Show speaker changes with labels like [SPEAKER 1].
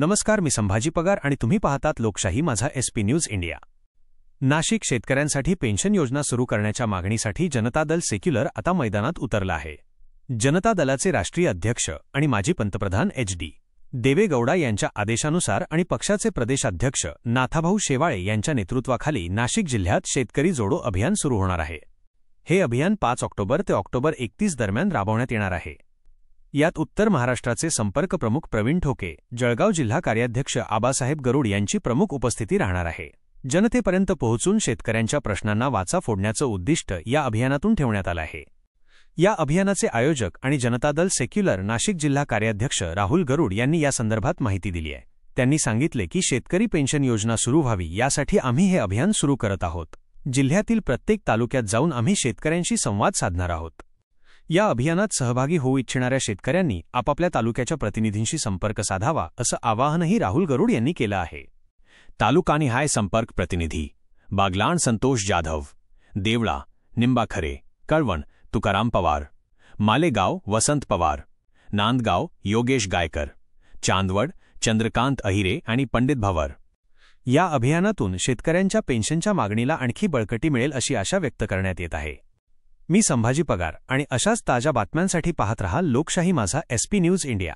[SPEAKER 1] नमस्कार, मी संभाजी पगार आणि तुम्ही पाहतात लोकशाही माझा SP न्यूज इंडिया। नाशिक शेतकऱ्यांसाठी पेन्शन योजना सुरू करण्याच्या मागणीसाठी जनता दल सेक्युलर आता मैदानात उतरला आहे। जनता दलाचे राष्ट्रीय अध्यक्ष आणि माजी पंतप्रधान HD देवेगौडा यांच्या आदेशानुसार आणि पक्षाचे प्रदेशाध्यक्ष नाथाभाऊ शेवाळे यांच्या नेतृत्वाखाली नाशिक जिल्ह्यात शेतकरी जोडो अभियान सुरू होणार आहे। हे अभियान 5 ऑक्टोबर ते ऑक्टोबर 31 दरम्यान राबवण्यात येणार आहे। यात उत्तर महाराष्ट्राचे संपर्क प्रमुख प्रवीण ठोके, जळगाव जिल्हा कार्याध्यक्ष आबासाहेब गरुड यांची प्रमुख उपस्थिती राहणार आहे। जनतेपर्यंत पोहोचून शेतकऱ्यांच्या प्रश्नांना वाचा फोडण्याचं उद्दिष्ट या अभियानातून ठेवण्यात आलं आहे। या अभियानाचे आयोजक आणि जनता दल सेक्युलर नाशिक जिल्हा कार्याध्यक्ष राहुल गरुड यांनी या संदर्भात माहिती दिली आहे। त्यांनी सांगितले की शेतकरी पेन्शन योजना सुरू व्हावी यासाठी आम्ही हे अभियान सुरू करत आहोत। जिल्ह्यातील प्रत्येक तालुक्यात जाऊन आम्ही शेतकऱ्यांशी संवाद साधणार आहोत। या अभियानात सहभागी होऊ इच्छिणाऱ्या शेतकऱ्यांनी आपापल्या तालुक्याच्या प्रतिनिधींशी संपर्क साधावा असं आवाहनही राहुल गरुड यांनी केलं आहे। तालुकानिहाय संपर्क प्रतिनिधी बागलाण संतोष जाधव, देवळा निंबाखरे कळवण तुकाराम पवार, मालेगाव वसंत पवार, नांदगाव योगेश गायकर, चांदवड चंद्रकांत अहिरे आणि पंडित भवर। या अभियानातून शेतकऱ्यांच्या पेन्शनच्या मागणीला आणखी बळकटी मिळेल अशी आशा व्यक्त करण्यात येत आहे। मी संभाजी पगार आणि अशाच ताज्या बातम्यांसाठी पाहत रहा लोकशाही माझा SP न्यूज इंडिया।